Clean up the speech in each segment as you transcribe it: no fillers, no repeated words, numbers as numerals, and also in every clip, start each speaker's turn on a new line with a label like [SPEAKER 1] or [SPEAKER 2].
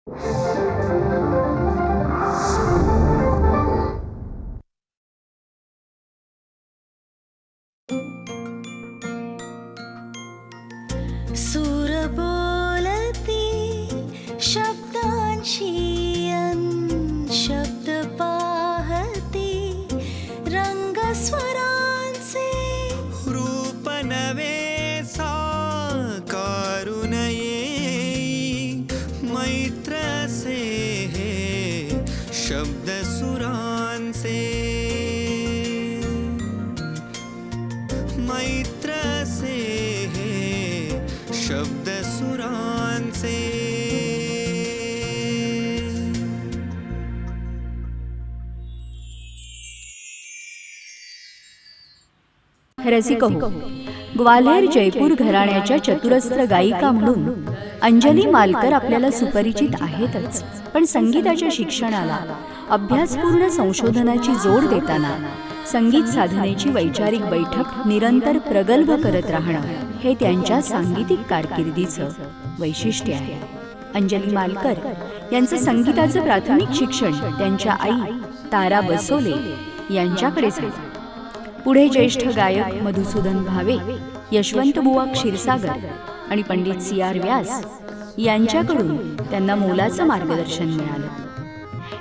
[SPEAKER 1] सूर बोलती शब्दांची शब्द पाहती रंग स्वरांचे
[SPEAKER 2] रूप नवे साकारू नये मैत्र से हे शब्द सुरांचे मैत्र से हे शब्द सुरांचे
[SPEAKER 3] रसिको, ग्वाल्हेर जयपूर घराण्याच्या चतुरस्त्र गायिका म्हणून अंजली मालकर आपल्याला सुपरिचित आहेतच, पण संगीताच्या शिक्षणाला अभ्यासपूर्ण संशोधनाची जोड देताना संगीत साधनेची वैचारिक बैठक निरंतर प्रगल्भ करत राहणं हे त्यांच्या सांगीतिक कारकिर्दीचं वैशिष्ट्य आहे. अंजली मालकर यांचं संगीताचं प्राथमिक शिक्षण त्यांच्या आई तारा बसोले यांच्याकडे झालं. पुढे ज्येष्ठ गायक मधुसूदन भावे, यशवंतबुवा क्षीरसागर आणि पंडित सी.आर. व्यास यांच्याकडून त्यांना मोलाचं मार्गदर्शन मिळालं.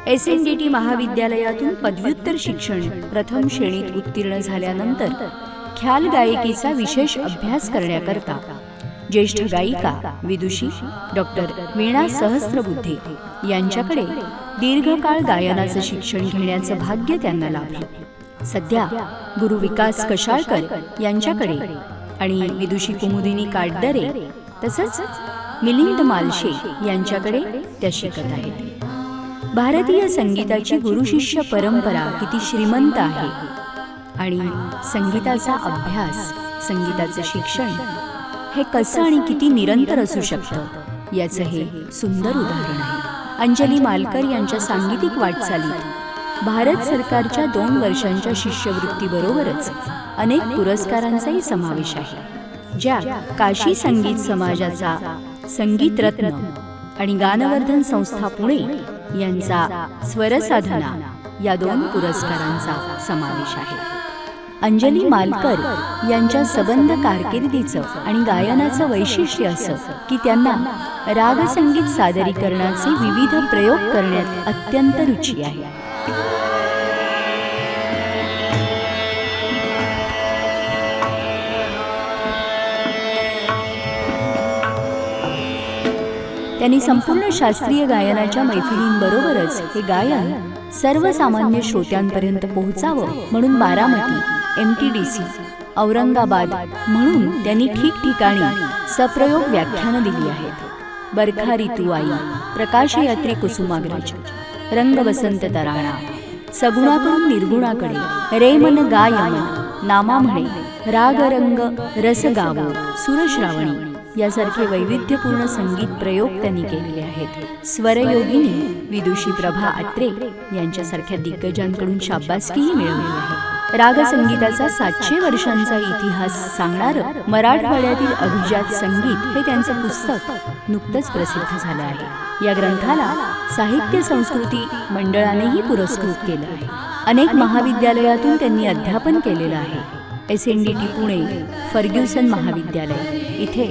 [SPEAKER 3] SNDT महाविद्यालयातून पदव्युत्तर शिक्षण प्रथम श्रेणीत उत्तीर्ण झाल्यानंतर ख्याल गायकीचा विशेष अभ्यास करण्याकरता ज्येष्ठ गायिका विदुषी डॉक्टर वीणा सहस्त्रबुद्धे यांच्याकडे दीर्घकाळ गायनाचं शिक्षण घेण्याचं भाग्य त्यांना लाभलं. सध्या गुरु विकास कशाळकर यांच्याकडे आणि विदुषी कुमुदिनी काटदरे तसंच मिलिंद मालशे यांच्याकडे त्या शिकत आहेत. भारतीय संगीताची गुरुशिष्य परंपरा किती श्रीमंत आहे आणि संगीताचा अभ्यास, संगीताचं शिक्षण हे कसं आणि किती निरंतर असू शकतं याचं हे सुंदर उदाहरण आहे. अंजली मालकर यांच्या सांगीतिक वाटचालीत भारत सरकारच्या 2 वर्षांच्या शिष्यवृत्तीबरोबरच अनेक पुरस्कारांचाही समावेश आहे, ज्यात काशी संगीत समाजाचा संगीत रत्न आणि गानवर्धन संस्था पुणे यांचा स्वरसाधना या 2 पुरस्कारांचा समावेश आहे. अंजली मालकर यांच्या सबंध कारकिर्दीचं आणि गायनाचं वैशिष्ट्य असं की त्यांना रागसंगीत सादरीकरणाचे विविध प्रयोग करण्यात अत्यंत रुची आहे. त्यांनी संपूर्ण शास्त्रीय गायनाच्या मैफिलींबरोबरच हे गायन सर्वसामान्य श्रोत्यांपर्यंत पोहोचावं म्हणून बारामती, MTDC, औरंगाबाद म्हणून त्यांनी ठिकठिकाणी सप्रयोग व्याख्यानं दिली आहेत. बरखा ऋतू आई, प्रकाशयात्री कुसुमाग्रज, रंग वसंत तराणा, सगुणाकडून निर्गुणाकडे, रे मन गा यमन, नामा म्हणे, राग रंग रस गावो, सुरश्रावणी यासारखे वैविध्यपूर्ण संगीत प्रयोग त्यांनी केलेले आहेत. स्वरयोगिनी विदुषी प्रभा अत्रे यांच्यासारख्या दिग्गजांकडून शाबासकीही मिळवली आहे. रागसंगीताचा 700 वर्षांचा इतिहास सांगणारं मराठवाड्यातील अभिजात संगीत हे त्यांचं पुस्तक नुकतंच प्रसिद्ध झालं आहे. या ग्रंथाला साहित्य संस्कृती मंडळानेही पुरस्कृत केलं आहे. अनेक महाविद्यालयातून त्यांनी अध्यापन केलेलं आहे. SNDT पुणे, फर्ग्युसन महाविद्यालय इथे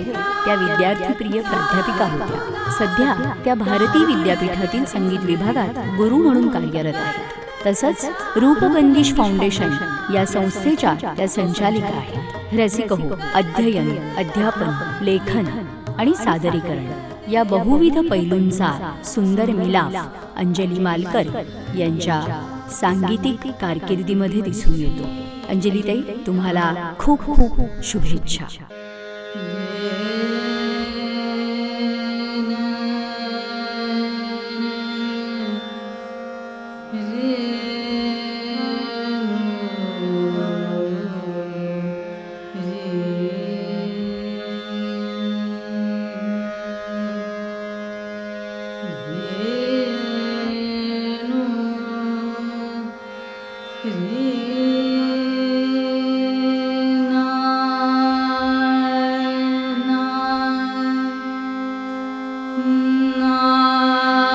[SPEAKER 3] त्या विद्यार्थीप्रिय प्राध्यापिका होत्या. सध्या त्या भारती विद्यापीठातील संगीत विभागात गुरु म्हणून कार्यरत आहेत. तसंच रूपबंदिश फाउंडेशन या संस्थेच्या त्या संचालिका आहेत. रसिको, अध्ययन, अध्यापन, लेखन आणि सादरीकरण या बहुविध पैलूंचा सुंदर मिलाफ अंजली मालकर यांच्या सांगीतिक कारकिर्दीमध्ये दिसून येतो. अंजलीताई, तुम्हाला खूप खूप शुभेच्छा.
[SPEAKER 1] ना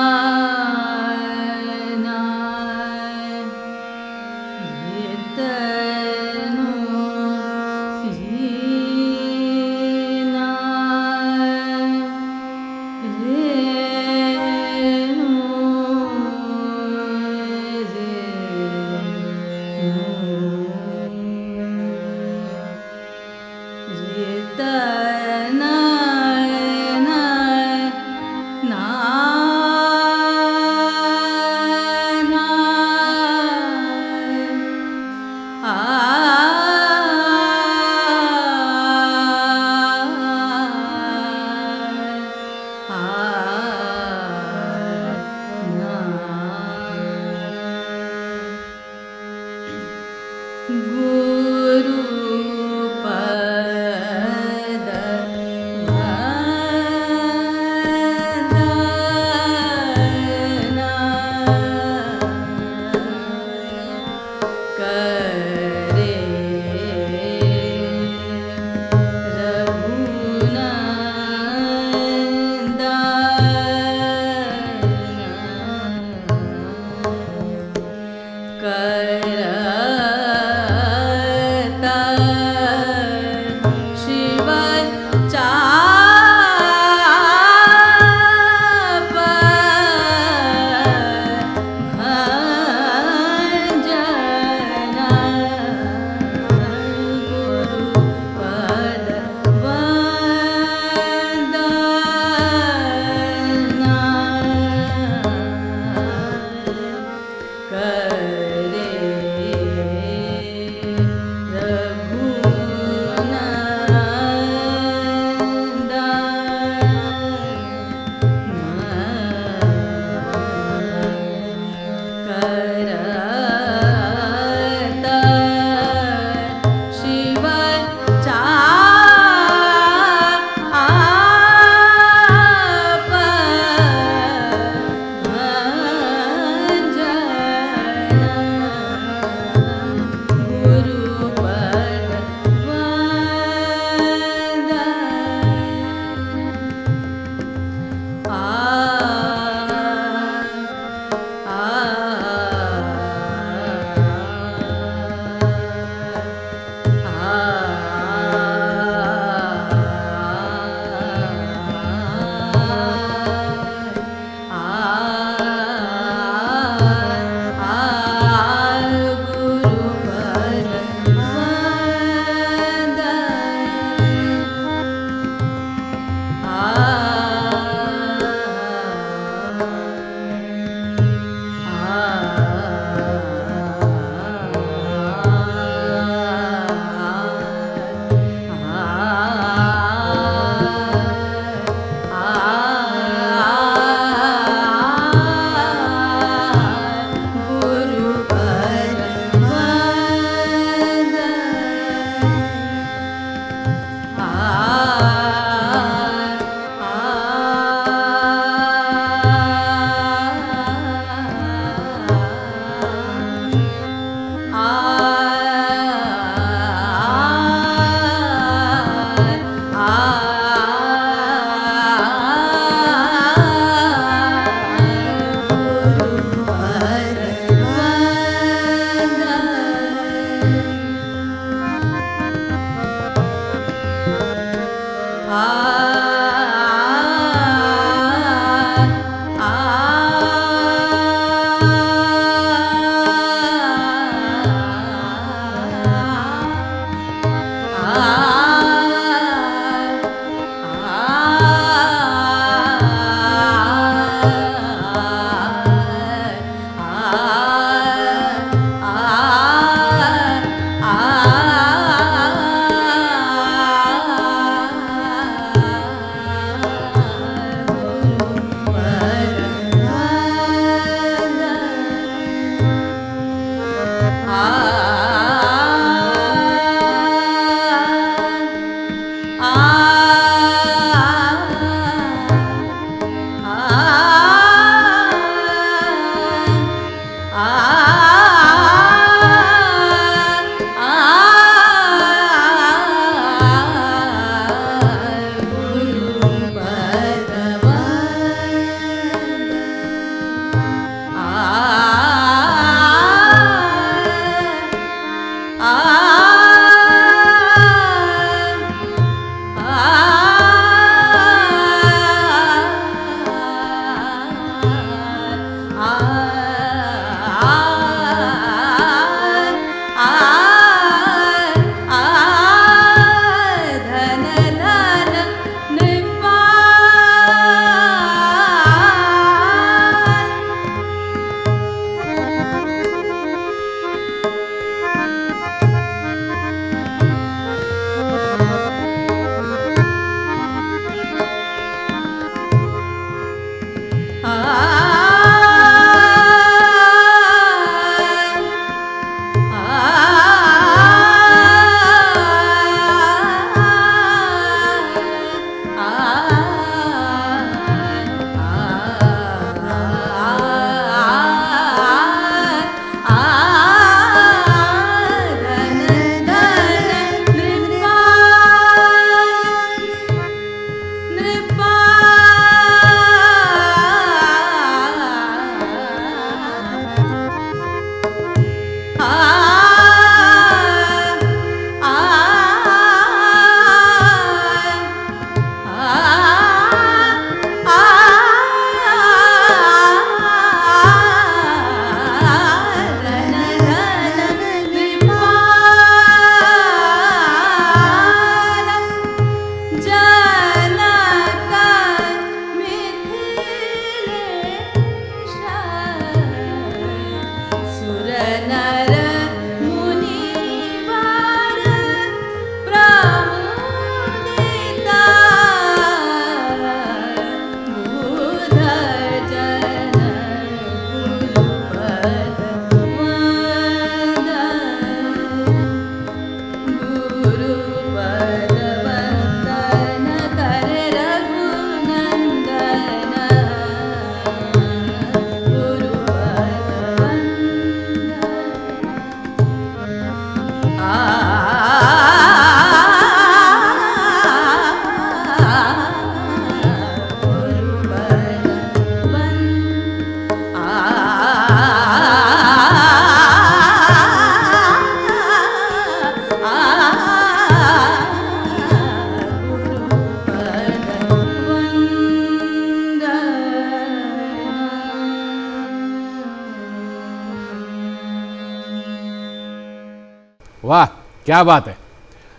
[SPEAKER 4] वाह, क्या बात आहे.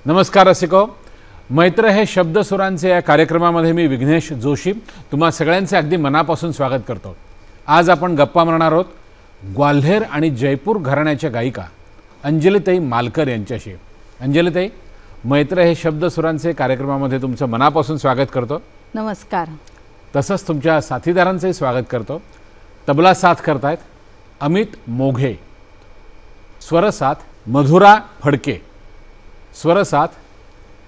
[SPEAKER 4] नमस्कार रसिको. मैत्र हे शब्दसुरांचे या कार्यक्रमामध्ये मी विघ्नेश जोशी तुम्हा सगळ्यांचे अगदी मनापासून स्वागत करतो. आज आपण गप्पा मारणार आहोत ग्वाल्हेर आणि जयपूर घराण्याच्या गायिका अंजलीताई मालकर यांच्याशी. अंजलीताई, मैत्र हे शब्दसुरांचे कार्यक्रमामध्ये तुमचं मनापासून स्वागत करतो.
[SPEAKER 5] नमस्कार.
[SPEAKER 4] तसंच तुमच्या साथीदारांचंही स्वागत करतो. तबला साथ करतायत अमित मोघे, स्वरसाथ मधुरा फडके, स्वरसाथ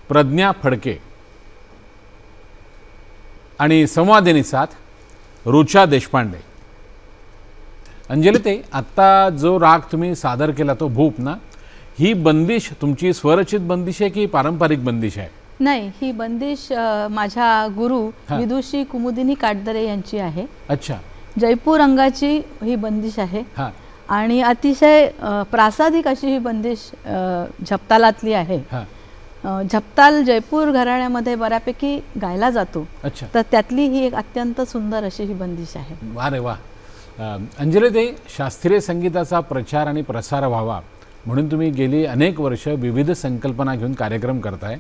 [SPEAKER 4] प्रज्ञा फडके आणि संवादिनी साथ रुचा देशपांडे. अंजलीताई, आत्ता जो राग तुम्ही सादर केला तो भूप ना, ही बंदिश तुमची स्वरचित बंदिश आहे की पारंपरिक बंदिश आहे?
[SPEAKER 5] नाही, ही बंदिश माझ्या गुरु विदुषी कुमुदिनी काटदरे यांची आहे.
[SPEAKER 4] अच्छा.
[SPEAKER 5] जयपूर रंगाची ही बंदिश आहे
[SPEAKER 4] हां
[SPEAKER 5] आणि अतिशय प्रासादिक अशी ही बंदिश झपतालातली आहे.
[SPEAKER 4] हां.
[SPEAKER 5] झपताल जयपूर घराण्यामध्ये बऱ्यापैकी गायला जातो.
[SPEAKER 4] अच्छा.
[SPEAKER 5] तर त्यातली ही एक अत्यंत सुंदर अशी ही बंदिश आहे.
[SPEAKER 4] वा रे वा. अंजलीताई, शास्त्रीय संगीताचा प्रचार आणि प्रसार व्हावा म्हणून तुम्ही गेली अनेक वर्ष विविध संकल्पना घेऊन कार्यक्रम करताय,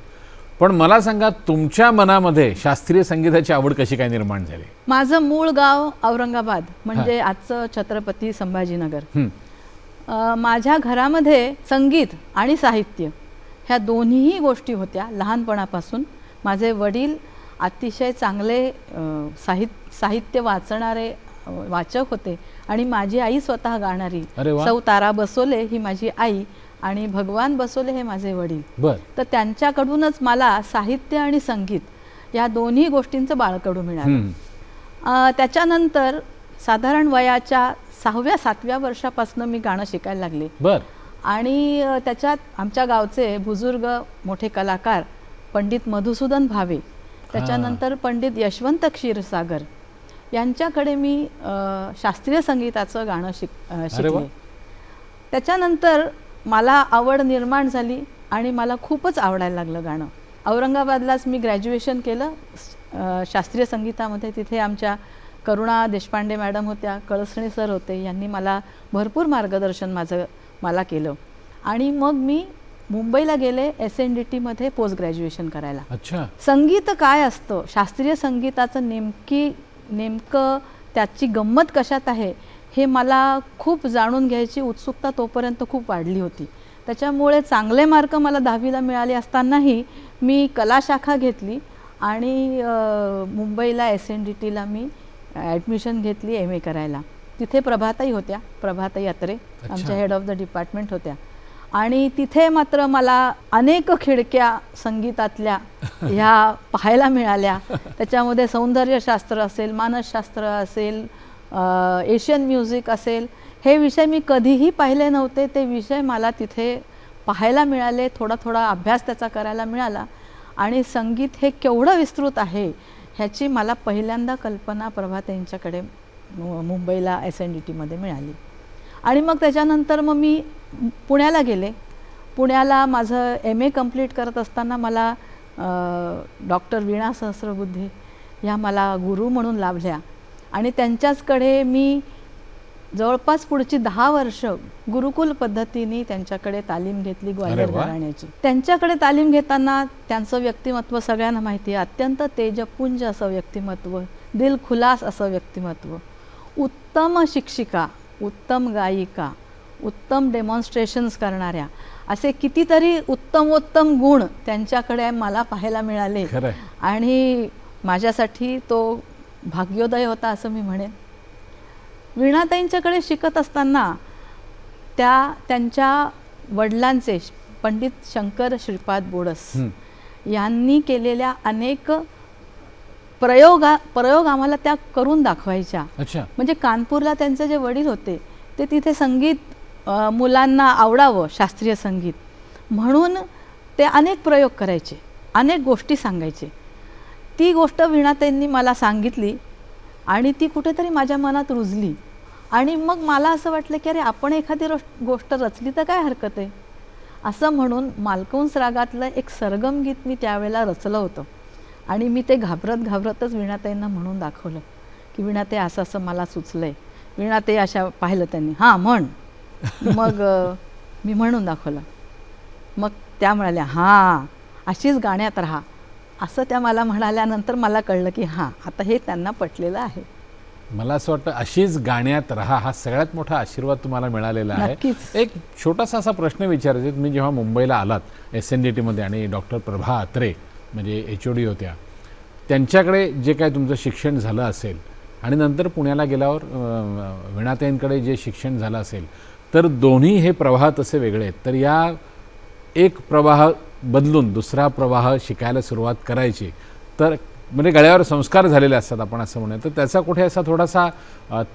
[SPEAKER 4] पण मला सांगा तुमच्या मनामध्ये शास्त्रीय संगीताची आवड कशी काय निर्माण झाली?
[SPEAKER 5] माझं मूळ गाव औरंगाबाद, म्हणजे आजचं छत्रपती संभाजीनगर. माझ्या घरामध्ये संगीत आणि साहित्य ह्या दोन्हीही गोष्टी होत्या लहानपणापासून. माझे वडील अतिशय चांगले साहित्य वाचणारे वाचक होते आणि माझी आई स्वतः गाणारी. सौ तारा बसोले ही माझी आई आणि भगवान बसोले हे माझे वडील. तर त्यांच्याकडूनच मला साहित्य आणि संगीत या दोन्ही गोष्टींचं बाळकडू मिळालं. त्याच्यानंतर साधारण वयाच्या 6व्या-7व्या वर्षापासून मी गाणं शिकायला लागले. आणि त्याच्यात आमच्या गावचे बुजुर्ग मोठे कलाकार पंडित मधुसूदन भावे, त्याच्यानंतर पंडित यशवंत क्षीरसागर यांच्याकडे मी शास्त्रीय संगीताचं गाणं शिकले. त्याच्यानंतर मला आवड निर्माण झाली आणि मला खूपच आवडायला लागलं गाणं. औरंगाबादलाच मी ग्रॅज्युएशन केलं शास्त्रीय संगीतामध्ये. तिथे आमच्या करुणा देशपांडे मॅडम होत्या, कळसणे सर होते, यांनी मला भरपूर मार्गदर्शन मला केलं. आणि मग मी मुंबईला गेले SNDTमध्ये पोस्ट ग्रॅज्युएशन करायला.
[SPEAKER 4] अच्छा.
[SPEAKER 5] संगीत काय असतं, शास्त्रीय संगीताचं नेमकं त्याची गंमत कशात आहे हे मला खूप जाणून घ्यायची उत्सुकता तोपर्यंत खूप वाढली होती. त्याच्यामुळे चांगले मार्क मला 10वीला मिळाले असतानाही मी कला शाखा घेतली आणि मुंबईला SNDTला मी ॲडमिशन घेतली MA करायला. तिथे प्रभाताई होत्या, प्रभाताई अत्रे आमच्या हेड ऑफ द डिपार्टमेंट होत्या. आणि तिथे मात्र मला अनेक खिडक्या संगीतातल्या ह्या पाहायला मिळाल्या. त्याच्यामध्ये सौंदर्यशास्त्र असेल, मानसशास्त्र असेल, एशियन म्युझिक असेल, हे विषय मी कधीही पाहिले नव्हते. ते विषय मला तिथे पाहायला मिळाले, थोडा थोडा अभ्यास त्याचा करायला मिळाला. आणि संगीत हे केवढं विस्तृत आहे ह्याची मला पहिल्यांदा कल्पना प्रभाताईंच्याकडे मुंबईला SNDTमध्ये मिळाली. आणि मग त्याच्यानंतर मग मी पुण्याला गेले. पुण्याला माझं MA कंप्लीट करत असताना मला डॉक्टर वीणा सहस्रबुद्धे ह्या मला गुरु म्हणून लाभल्या आणि त्यांच्याचकडे मी जवळपास पुढची 10 वर्ष गुरुकुल पद्धतीने त्यांच्याकडे तालीम घेतली ग्वाल्हेर घराण्याची. त्यांच्याकडे तालीम घेताना त्यांचं व्यक्तिमत्व सगळ्यांना माहिती आहे. अत्यंत तेजपुंज असं व्यक्तिमत्व, दिलखुलास असं व्यक्तिमत्व, उत्तम शिक्षिका, उत्तम गायिका, उत्तम डेमॉन्स्ट्रेशन्स करणाऱ्या, असे कितीतरी उत्तमोत्तम गुण त्यांच्याकडे मला पाहायला मिळाले. आणि माझ्यासाठी तो भाग्योदय होता असं मी म्हणेन. वीणाताईंच्याकडे शिकत असताना त्यांच्या वडिलांचे पंडित शंकर श्रीपाद बोडस यांनी केलेल्या अनेक प्रयोग आम्हाला त्या करून दाखवायच्या. म्हणजे कानपूरला त्यांचे जे वडील होते ते तिथे संगीत मुलांना आवडावं, शास्त्रीय संगीत म्हणून ते अनेक प्रयोग करायचे, अनेक गोष्टी सांगायचे. ती गोष्ट वीणाताईंनी मला सांगितली आणि ती कुठेतरी माझ्या मनात रुजली. आणि मग मला असं वाटलं की अरे आपण एखादी गोष्ट रचली तर काय हरकत आहे, असं म्हणून मालकंस रागातलं एक सरगम गीत मी त्यावेळेला रचलं होतं. आणि मी ते घाबरतच वीणाताईंना म्हणून दाखवलं की वीणाताई असं असं मला सुचलंय. वीणाताई अशा पाहिलं त्यांनी, हां म्हण. मग मी म्हणून दाखवलं. मग त्या म्हणाल्या हां अशीच गाण्यात राहा असं त्या मला म्हणाल्यानंतर मला कळलं की हां आता हे त्यांना पटलेलं आहे.
[SPEAKER 4] मला असं वाटतं अशीच गाण्यात राहा हा सगळ्यात मोठा आशीर्वाद तुम्हाला मिळालेला आहे.
[SPEAKER 5] नक्कीच.
[SPEAKER 4] एक छोटासा असा प्रश्न विचारायचा आहे. तुम्ही जेव्हा मुंबईला आलात SNDTमध्ये आणि डॉक्टर प्रभा अत्रे म्हणजे HOD होत्या, त्यांच्याकडे जे काय तुमचं शिक्षण झालं असेल आणि नंतर पुण्याला गेल्यावर वीणाताईंकडे जे शिक्षण झालं असेल, तर दोन्ही हे प्रवाह तसे वेगळे आहेत. तर या एक प्रवाह बदलून दुसरा प्रवाह शिकायला सुरुवात करायची तर म्हणजे गळ्यावर संस्कार झालेले असतात आपण असं म्हणूया, तर त्याचा कुठे असा थोडासा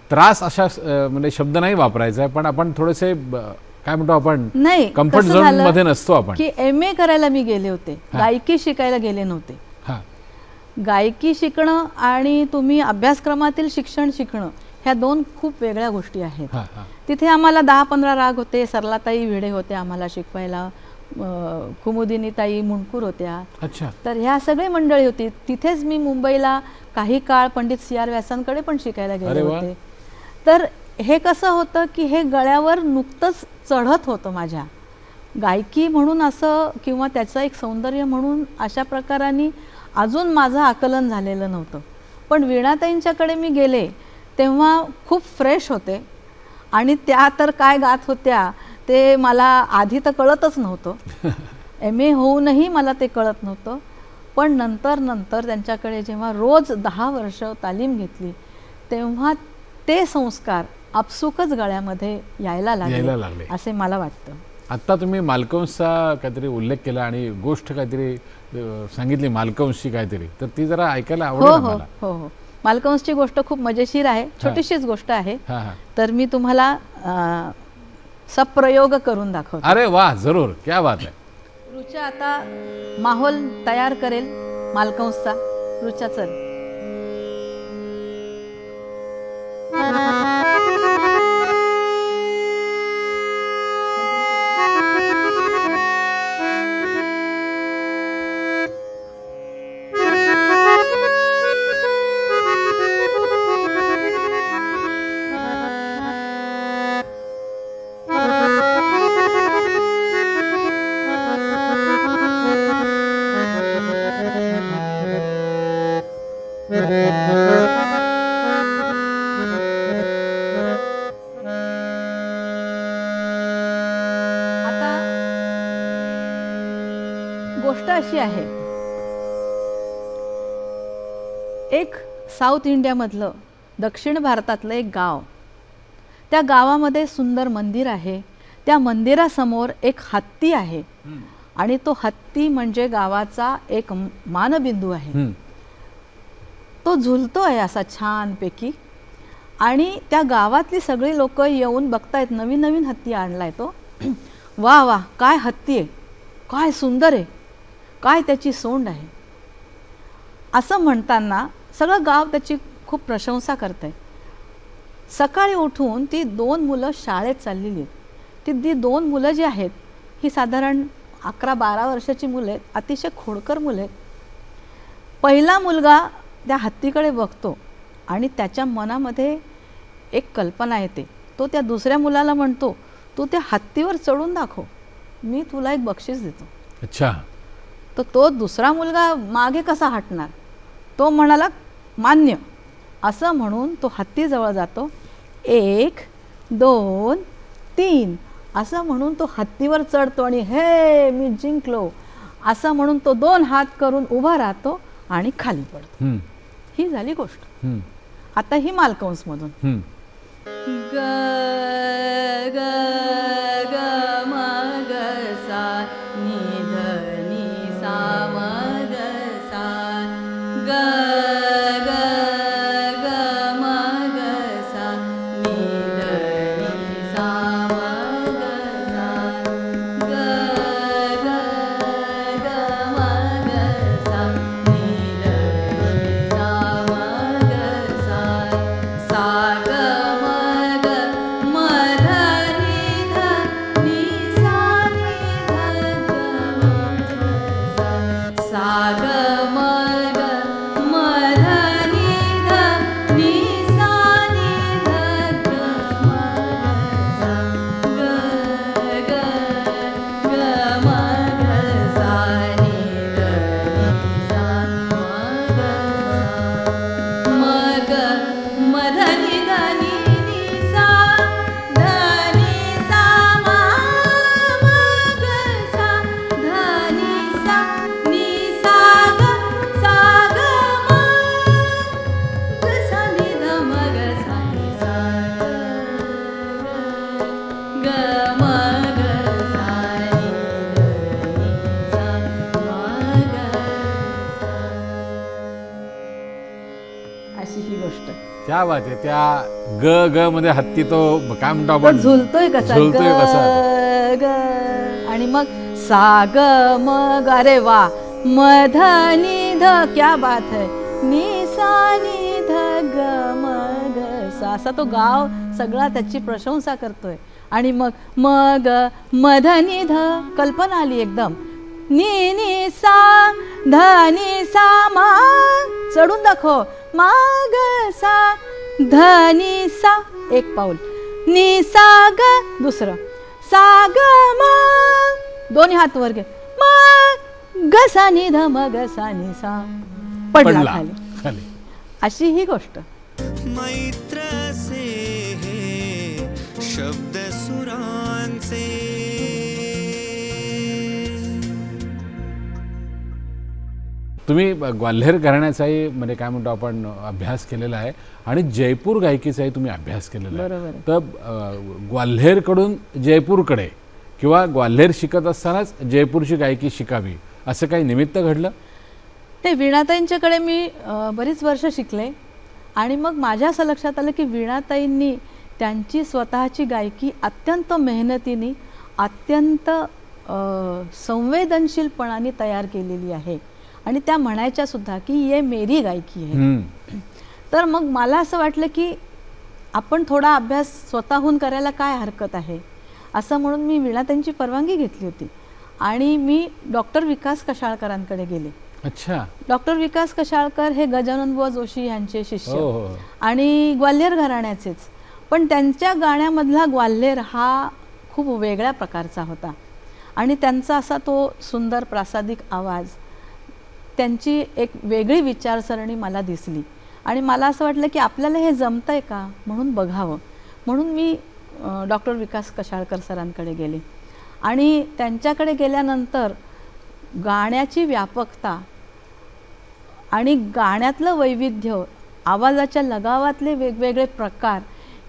[SPEAKER 4] त्रास अशा म्हणजे शब्द नाही वापरायचा आहे, पण आपण थोडेसे काय म्हणतो आपण
[SPEAKER 5] नाही
[SPEAKER 4] कम्फर्ट
[SPEAKER 5] कसं
[SPEAKER 4] झोन
[SPEAKER 5] झालं
[SPEAKER 4] मध्ये नसतो आपण.
[SPEAKER 5] की MA करायला मी गेले होते, गायकी शिकायला गेले नव्हते.
[SPEAKER 4] हां
[SPEAKER 5] गायकी शिकणं आणि तुम्ही अभ्यासक्रमातील शिक्षण शिकणं ह्या दोन खूप वेगळ्या गोष्टी आहेत.
[SPEAKER 4] हां हां
[SPEAKER 5] तिथे आम्हाला 10-15 राग होते. सरलाताई भिडे होते आम्हाला शिकवायला, कुमुदिनीताई मुंडकूर होत्या.
[SPEAKER 4] अच्छा.
[SPEAKER 5] तर ह्या सगळी मंडळी होती. तिथेच मी मुंबईला काही काळ पंडित CR व्यासांकडे पण शिकायला गेले
[SPEAKER 4] अरे वा.
[SPEAKER 5] होते. तर हे कसं होतं की हे गळ्यावर नुकतंच चढत होतं माझ्या. गायकी म्हणून असं किंवा त्याचं एक सौंदर्य म्हणून अशा प्रकाराने अजून माझं आकलन झालेलं नव्हतं. पण वीणाताईंच्याकडे मी गेले तेव्हा खूप फ्रेश होते आणि त्या तर काय गात होत्या ते मला आधी तर कळतच नव्हतं. MA होऊनही मला ते कळत नव्हतं. पण नंतर त्यांच्याकडे जेव्हा रोज 10 वर्ष तालीम घेतली तेव्हा ते संस्कार आपसुकच गळ्यामध्ये यायला लागले असे मला वाटतं.
[SPEAKER 4] आत्ता तुम्ही मालकंसचा काहीतरी उल्लेख केला आणि गोष्ट काहीतरी सांगितली मालकंसची काहीतरी, तर ती जरा ऐकायला आवडेल मला.
[SPEAKER 5] हो हो मालकंसची गोष्ट खूप मजेशीर आहे. छोटीशीच गोष्ट आहे.
[SPEAKER 4] हां हां.
[SPEAKER 5] तर मी तुम्हाला सप्रयोग करून दाखवते.
[SPEAKER 4] अरे वा, जरूर, क्या बात आहे.
[SPEAKER 5] रुचा आता माहोल तयार करेल मालकंसचा. रुचा चल. आता गोष्ट अशी आहे, एक साऊथ इंडियामधलं दक्षिण भारतातलं एक गाव. त्या गावामध्ये सुंदर मंदिर आहे. त्या मंदिरासमोर एक हत्ती आहे आणि तो हत्ती म्हणजे गावाचा एक मानबिंदू आहे. तो झुलतोय असा छानपैकी आणि त्या गावातली सगळी लोक येऊन बघतायत. नवीन नवीन हत्ती आणलाय तो. वा वा, काय हत्ती आहे, काय सुंदर आहे, काय त्याची सोंड आहे, असं म्हणताना सगळं गाव त्याची खूप प्रशंसा करतंय. सकाळी उठून ती 2 मुलं शाळेत चाललेली आहेत. ती 2 मुलं जी आहेत ही साधारण 11-12 वर्षाची मुलं आहेत. अतिशय खोडकर मुलं आहेत. पहिला मुलगा त्या हत्तीकडे बघतो आणि त्याच्या मनामध्ये एक कल्पना येते. तो त्या दुसऱ्या मुलाला म्हणतो, तू त्या हत्तीवर चढून दाखव, मी तुला एक बक्षीस देतो.
[SPEAKER 4] अच्छा.
[SPEAKER 5] तर तो दुसरा मुलगा मागे कसा हटणार. तो म्हणाला मान्य. असं म्हणून तो हत्तीजवळ जातो. 1 2 3 असं म्हणून तो हत्तीवर चढतो आणि हे मी जिंकलो असं म्हणून तो 2 हात करून उभा राहतो आणि खाली पडतो. ही झाली गोष्ट. आता ही मालकंसमधून. ग ग ग म ग सा नि ध नि सा म ग सा ग ग ग म ग सा नि ध नि सा म ग सा ग ग ग म ग सा नि ध नि सा म ग सा सा ग म ग म
[SPEAKER 4] क्या बात आहे. त्या ग ग मध्ये हत्ती तो काय म्हणतो
[SPEAKER 5] तो
[SPEAKER 4] आपण,
[SPEAKER 5] झुलतोय कसा
[SPEAKER 4] झुलतोय कसा.
[SPEAKER 5] ग आणि मग सा ग मग अरे वा मध नि ध क्या बात है नि सा नि ध ग मग सा असा तो गाव सगळा त्याची प्रशंसा करतोय. आणि मग मग मध नि ध कल्पना आली एकदम. नि नि सा ध नि सा मा चढून दाखव मा ग सा ध नि सा एक पाऊल नि सा ग दुसरं सा ग म दोन्ही हात वर घे म ग सा नि ध म ग सा नि सा पडला खाली.
[SPEAKER 4] खाली.
[SPEAKER 5] अशी ही गोष्ट.
[SPEAKER 2] मैत्र से हे शब्द सुरांचे.
[SPEAKER 4] तुम्ही ग्वाल्हेर घराण्याचाही म्हणजे काय म्हणतो आपण अभ्यास केलेला आहे आणि जयपूर गायकीचाही तुम्ही अभ्यास केलेला आहे.
[SPEAKER 5] बरोबर.
[SPEAKER 4] तर ग्वाल्हेरकडून जयपूरकडे किंवा ग्वाल्हेर शिकत असतानाच जयपूरची गायकी शिकावी असं काही निमित्त घडलं?
[SPEAKER 5] ते वीणाताईंच्याकडे मी बरीच वर्ष शिकले आणि मग माझ्या असं लक्षात आलं की वीणाताईंनी त्यांची स्वतःची गायकी अत्यंत मेहनतीने अत्यंत संवेदनशीलपणाने तयार केलेली आहे. आणि त्या म्हणायच्या सुद्धा की ये मेरी गायकी आहे. तर मग मला असं वाटलं की आपण थोडा अभ्यास स्वतःहून करायला काय हरकत आहे असं म्हणून मी वीणाताईंची परवानगी घेतली होती आणि मी डॉक्टर विकास कशाळकरांकडे गेले.
[SPEAKER 4] अच्छा.
[SPEAKER 5] डॉक्टर विकास कशाळकर हे गजाननबुवा जोशी यांचे शिष्य
[SPEAKER 4] हो, हो.
[SPEAKER 5] आणि ग्वाल्हेर घराण्याचेच. पण त्यांच्या गाण्यामधला ग्वाल्हेर हा खूप वेगळ्या प्रकारचा होता आणि त्यांचा असा तो सुंदर प्रासादिक आवाज, त्यांची एक वेगळी विचारसरणी मला दिसली आणि मला असं वाटलं की आपल्याला हे जमतंय का म्हणून बघावं. म्हणून मी डॉक्टर विकास कशाळकर सरांकडे गेले आणि त्यांच्याकडे गेल्यानंतर गाण्याची व्यापकता आणि गाण्यातलं वैविध्य, आवाजाच्या लगावातले वेगवेगळे प्रकार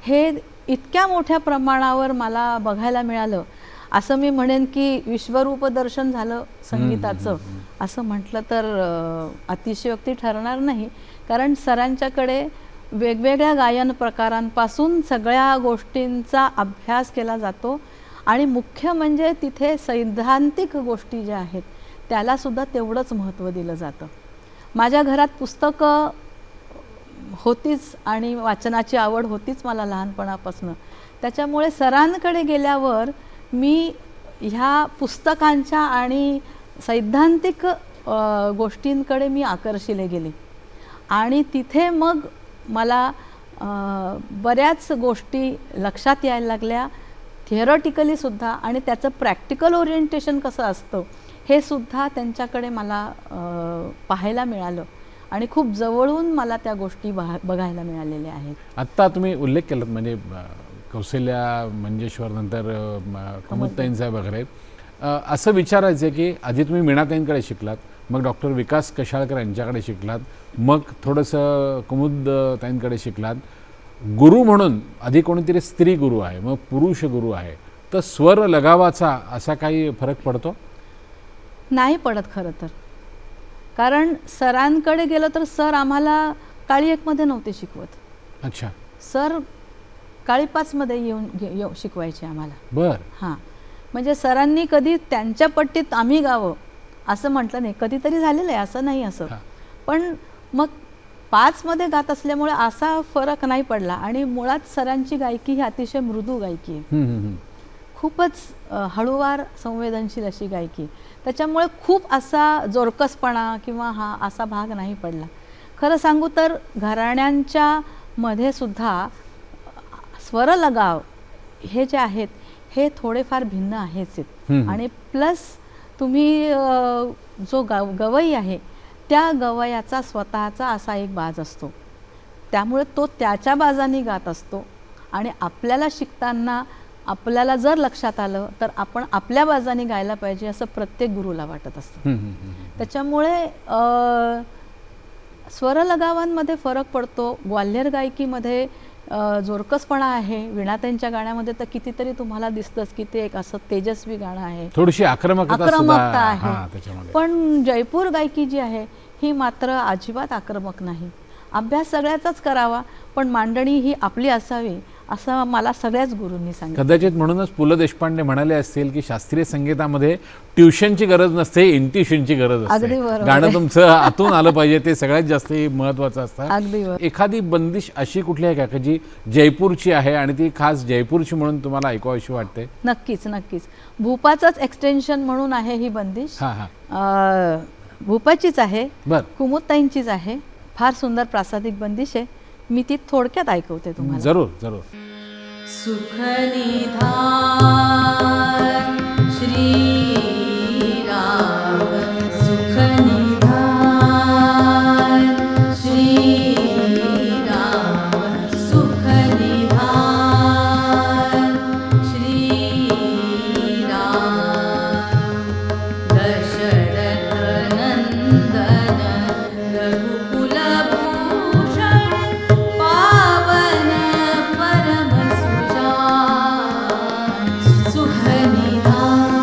[SPEAKER 5] हे इतक्या मोठ्या प्रमाणावर मला बघायला मिळालं. असं मी म्हणेन की विश्वरूप दर्शन झालं संगीताचं असं म्हटलं तर अतिशयोक्ती ठरणार नाही. कारण सरांच्याकडे वेगवेगळ्या गायन प्रकारांपासून सगळ्या गोष्टींचा अभ्यास केला जातो आणि मुख्य म्हणजे तिथे सैद्धांतिक गोष्टी ज्या आहेत त्यालासुद्धा तेवढंच महत्त्व दिलं जातं. माझ्या घरात पुस्तकं होतीच आणि वाचनाची आवड होतीच मला लहानपणापासून. त्याच्यामुळे सरांकडे गेल्यावर मी ह्या पुस्तकांच्या आणि सैद्धांतिक गोष्टींकडे मी आकर्षिले गेले आणि तिथे मग मला बऱ्याच गोष्टी लक्षात यायला लागल्या थिअरॉटिकली सुद्धा आणि त्याचं प्रॅक्टिकल ओरिएंटेशन कसं असतं हे सुद्धा त्यांच्याकडे मला पाहायला मिळालं आणि खूप जवळून मला त्या गोष्टी बघायला मिळालेल्या आहेत.
[SPEAKER 4] आत्ता तुम्ही उल्लेख केलात म्हणजे कौशल्या मंजेश्वर नंतर कुमुदताईंसाहेब वगैरे. असं विचारायचं आहे की आधी तुम्ही मीणाताईंकडे शिकलात, मग डॉक्टर विकास कशाळकर यांच्याकडे शिकलात, मग थोडंसं कुमुदताईंकडे शिकलात. गुरु म्हणून आधी कोणीतरी स्त्री गुरु आहे, मग पुरुष गुरु आहे, तर स्वर लगावाचा असा काही फरक पडतो?
[SPEAKER 5] नाही पडत खरं तर. कारण सरांकडे गेलं तर सर आम्हाला काळी एकमध्ये नव्हते शिकवत.
[SPEAKER 4] अच्छा.
[SPEAKER 5] सर काळी पाचमध्ये येऊन शिकवायचे आम्हाला.
[SPEAKER 4] बर.
[SPEAKER 5] हां, म्हणजे सरांनी कधी त्यांच्या पट्टीत आम्ही गावं असं म्हटलं नाही. कधीतरी झालेलं आहे असं नाही असं, पण मग पाचमध्ये गात असल्यामुळे असा फरक नाही पडला. आणि मुळात सरांची गायकी ही अतिशय मृदू गायकी आहे, खूपच हळूवार संवेदनशील अशी गायकी. त्याच्यामुळे खूप असा जोरकसपणा किंवा हा असा भाग नाही पडला. खरं सांगू तर घराण्यांच्या मध्ये सुद्धा स्वर लगाव हे जे आहेत हे थोडेफार भिन्न आहेच आहेत. आणि प्लस तुम्ही जो गवई आहे त्या गवयाचा स्वतःचा असा एक बाज असतो, त्यामुळे तो त्याच्या बाजाने गात असतो आणि आपल्याला शिकताना आपल्याला जर लक्षात आलं तर आपण आपल्या बाजाने गायला पाहिजे असं प्रत्येक गुरुला वाटत असतं. त्याच्यामुळे स्वर लगावांमध्ये फरक पडतो. ग्वाल्हेर गायकीमध्ये जोरकसपणा आहे. वीणाताईंच्या गाण्यामध्ये तर कितीतरी तुम्हाला दिसतंच की ते एक असं तेजस्वी गाणं आहे,
[SPEAKER 4] थोडीशी आक्रमकता
[SPEAKER 5] आहे. पण जयपूर गायकी जी आहे ही मात्र अजिबात आक्रमक नाही. अभ्यास सगळ्याचाच करावा, पण मांडणी ही आपली असावी असं मला सगळ्याच गुरूंनी सांगितलं.
[SPEAKER 4] कदाचित म्हणूनच पु ल देशपांडे म्हणाले असतील की शास्त्रीय संगीतामध्ये ट्युशनची गरज नसते, इंट्युशनची गरज
[SPEAKER 5] अगदी
[SPEAKER 4] असते.
[SPEAKER 5] बरोबर
[SPEAKER 4] गाणं
[SPEAKER 5] आहे.
[SPEAKER 4] तुमचं आतून आलं पाहिजे, ते सगळ्यात जास्त महत्त्वाचं असतं.
[SPEAKER 5] अगदी बरोबर.
[SPEAKER 4] एखादी बंदिश अशी कुठली आहे का की जी जयपूरची आहे आणि ती खास जयपूरची म्हणून तुम्हाला ऐकावीशी वाटते?
[SPEAKER 5] नक्कीच नक्कीच. भूपाचंच एक्सटेन्शन म्हणून आहे ही बंदिश.
[SPEAKER 4] हां हां,
[SPEAKER 5] भूपाचीच आहे,
[SPEAKER 4] बर,
[SPEAKER 5] कुमुदताईंचीच आहे. फार सुंदर प्रासादिक बंदिश आहे. मी ती थोडक्यात ऐकवते तुम्हाला.
[SPEAKER 4] जरूर जरूर.
[SPEAKER 1] सुखनिधान श्रीराम सुखनिधान श्रीराम सुखनिधान श्रीराम दशरथ नंदन रघुकुलभूषण पावन परम सुखनिधान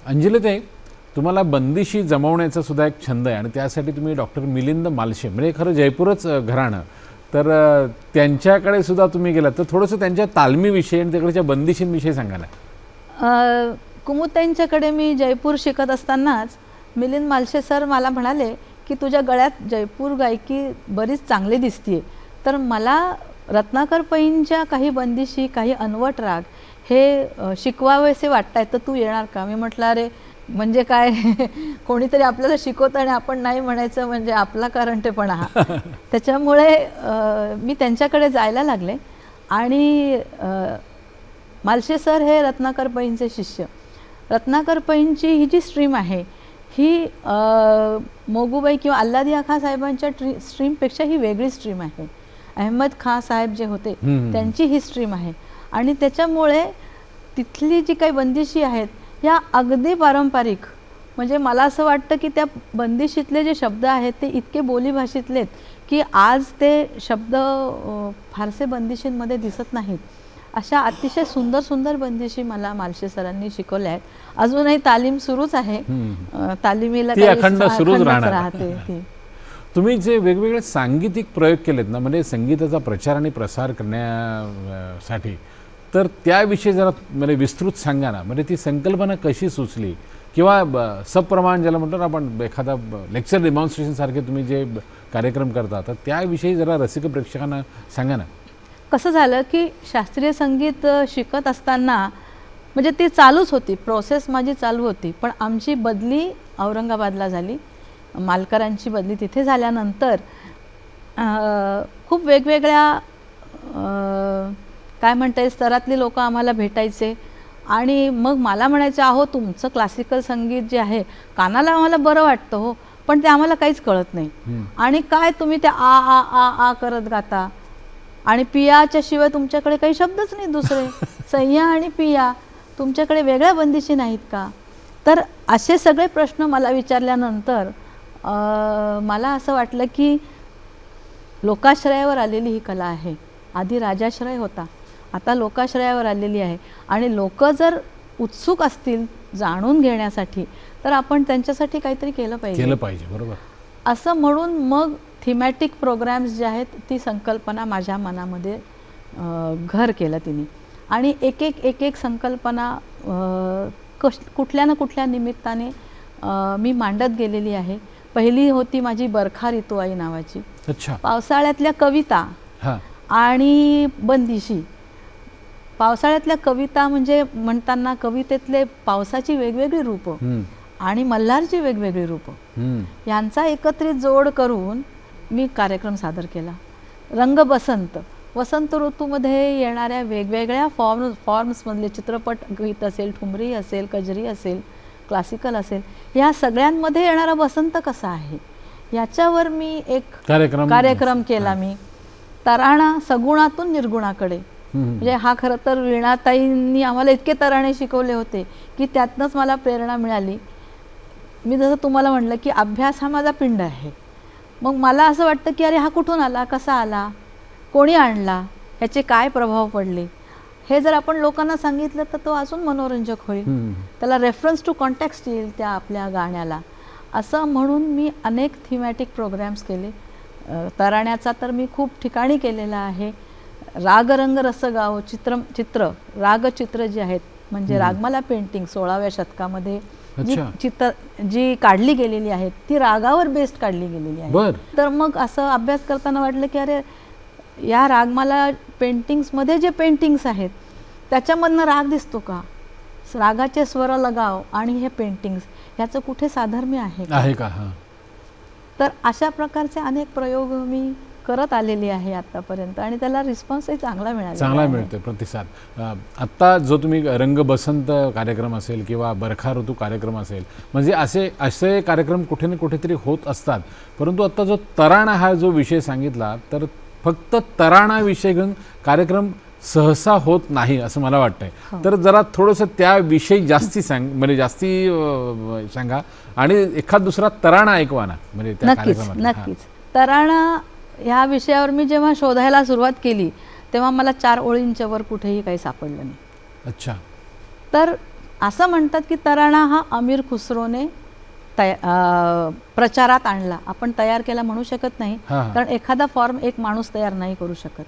[SPEAKER 4] अंजली ताई, तुम्हाला बंदिशी जमवण्याचा सुद्धा एक छंद आहे आणि त्यासाठी तुम्ही डॉक्टर मिलिंद मालशे, म्हणजे खरं जयपूरच घराणं, तर त्यांच्याकडे सुद्धा तुम्ही गेलात, तर थोडंसं त्यांच्या तालमीविषयी आणि तिकडच्या बंदिशींविषयी सांगा ना.
[SPEAKER 5] कुमुदताईंच्याकडे मी जयपूर शिकत असतानाच मिलिंद मालशे सर मला म्हणाले की तुझ्या गळ्यात जयपूर गायकी बरीच चांगली दिसतीये, तर मला रत्नाकर पैंच्या काही बंदिशी, काही अनवट राग हे शिकवावेसे वाटत आहेत, तर तू येणार का? मी म्हटलं अरे म्हणजे काय कोणीतरी आपल्याला शिकवतं आणि आपण नाही म्हणायचं म्हणजे आपला करंटेपणा हा. त्याच्यामुळे मी त्यांच्याकडे जायला लागले आणि मालशे सर हे रत्नाकर पैंचे शिष्य. रत्नाकर पैंची ही जी स्ट्रीम आहे ही मोगूबाई किंवा अल्लादिया खां साहेबांच्या स्ट्रीमपेक्षा ही वेगळी स्ट्रीम आहे. अहमद खां साहेब जे होते त्यांची ही स्ट्रीम आहे आणि त्याच्यामुळे तिथली जी काही बंदिशी आहेत ह्या अगदी पारंपरिक, म्हणजे मला असं वाटतं की त्या बंदिशीतले जे शब्द आहेत ते इतके बोलीभाषेतलेत की आज ते शब्द फारसे बंदिशींमध्ये दिसत नाहीत. अशा अतिशय सुंदर सुंदर बंदिशी मला मालशे सरांनी शिकवल्या आहेत. अजूनही तालीम सुरूच आहे, तालिमीला
[SPEAKER 4] ती अखंड सुरूच राहणार.
[SPEAKER 5] राहते ती.
[SPEAKER 4] तुम्ही जे वेगवेगळे सांगीतिक प्रयोग केलेत ना, म्हणजे संगीताचा प्रचार आणि प्रसार करण्यासाठी, तर त्याविषयी जरा म्हणजे विस्तृत सांगा ना. म्हणजे ती संकल्पना कशी सुचली किंवा सप्रमाण ज्याला म्हणतो ना आपण, एखादा लेक्चर डेमॉन्स्ट्रेशन सारखे तुम्ही जे कार्यक्रम करता, तर त्याविषयी जरा रसिक प्रेक्षकांना सांगा ना.
[SPEAKER 5] कसं झालं की शास्त्रीय संगीत शिकत असताना म्हणजे ती चालूच होती, प्रोसेस माझी चालू होती, पण आमची बदली औरंगाबादला झाली. मालकरांची बदली तिथे झाल्यानंतर खूप वेगवेगळ्या काय म्हणता येईल स्तरातली लोक आम्हाला भेटायचे आणि मग मला म्हणायचे, अहो तुमचं क्लासिकल संगीत जे आहे कानाला आम्हाला बरं वाटतं हो, पण ते आम्हाला काहीच कळत नाही आणि काय तुम्ही ते आ आ आ आ करत गाता आणि पियाच्या शिवाय तुमच्याकडे काही शब्दच नाही दुसरे, सय्या आणि पिया, तुमच्याकडे वेगळ्या बंदिशी नाहीत का? तर असे सगळे प्रश्न मला विचारल्यानंतर मला असं वाटलं की लोकाश्रयावर आलेली ही कला आहे. आधी राजाश्रय होता, आता लोकाश्रयावर आलेली आहे आणि लोक जर उत्सुक असतील जाणून घेण्यासाठी तर आपण त्यांच्यासाठी काहीतरी केलं पाहिजे.
[SPEAKER 4] बरोबर.
[SPEAKER 5] असं म्हणून मग थीमॅटिक प्रोग्रॅम्स जे आहेत ती संकल्पना माझ्या मनामध्ये घर केलं तिने आणि एक एक एक एक संकल्पना कुठल्या ना कुठल्या निमित्ताने मी मांडत गेलेली आहे. पहिली होती माझी बरखा ऋतुआई नावाची.
[SPEAKER 4] अच्छा.
[SPEAKER 5] पावसाळ्यातल्या कविता आणि बंदिशी. पावसाळ्यातल्या कविता म्हणजे म्हणताना कवितेतले पावसाची वेगवेगळी रूप आणि मल्हारची वेगवेगळी रूप यांचा एकत्रित जोड करून मी कार्यक्रम सादर केला. रंग बसंत, वसंत ऋतूमध्ये येणाऱ्या वेगवेगळ्या फॉर्म्समधले चित्रपट गीत असेल, ठुमरी असेल, कजरी असेल, क्लासिकल असेल, या सगळ्यांमध्ये येणारा बसंत कसा आहे याच्यावर मी एक कार्यक्रम केला. मी तराणा सगुणातून निर्गुणाकडे, म्हणजे हा खरं तर वीणाताईंनी आम्हाला इतके तराणे शिकवले होते की त्यातनंच मला प्रेरणा मिळाली. मी जसं तुम्हाला म्हटलं की अभ्यास हा माझा पिंड आहे. मग मला असं वाटतं की अरे हा कुठून आला, कसा आला, कोणी आणला, ह्याचे काय प्रभाव पडले, हे जर आपण लोकांना सांगितलं तर तो अजून मनोरंजक होईल, त्याला रेफरन्स टू कॉन्टेक्स्ट येईल त्या आपल्या गाण्याला. असं म्हणून मी अनेक थीमॅटिक प्रोग्रॅम्स केले. तराण्याचा तर मी खूप ठिकाणी केलेला आहे. रागरंग रसगाव चित्र रागचित्र जी आहेत म्हणजे रागमाला पेंटिंग 16व्या शतकामध्ये जी काढली गेलेली आहे ती रागावर बेस्ड काढली गेलेली आहे. तर मग असं अभ्यास करताना वाटलं की अरे या रागमाला पेंटिंग्समध्ये जे पेंटिंग्स आहेत त्याच्यामधनं राग दिसतो का, रागाचे स्वर लगाव आणि हे पेंटिंग्स ह्याचं कुठे साधर्म्य आहे का? तर अशा प्रकारचे अनेक प्रयोग मी करत आलेली आहे आतापर्यंत आणि त्याला रिस्पॉन्सही चांगला
[SPEAKER 4] मिळतोय, प्रतिसाद. आत्ता जो तुम्ही रंग बसंत कार्यक्रम असेल किंवा बरखा ऋतू कार्यक्रम असेल, म्हणजे असे कार्यक्रम कुठे ना कुठेतरी होत असतात, परंतु आत्ता जो तराणा हा जो विषय सांगितला तर फक्त तराणा विषय घेऊन कार्यक्रम सहसा होत नाही असं मला वाटतंय. तर जरा थोडंसं त्याविषयी जास्ती सांगा आणि एखाद दुसरा तराणा ऐकवा ना. म्हणजे त्या
[SPEAKER 5] नक्कीच. तराणा ह्या विषयावर मी जेव्हा शोधायला सुरुवात केली तेव्हा मला 4 ओळींच्या वर कुठेही काही सापडलं नाही.
[SPEAKER 4] अच्छा.
[SPEAKER 5] तर असं म्हणतात की तराणा हा अमीर खुसरोने प्रचारात आणला. आपण तयार केला म्हणू शकत नाही,
[SPEAKER 4] हां.
[SPEAKER 5] कारण एखादा फॉर्म एक माणूस तयार नाही करू शकत.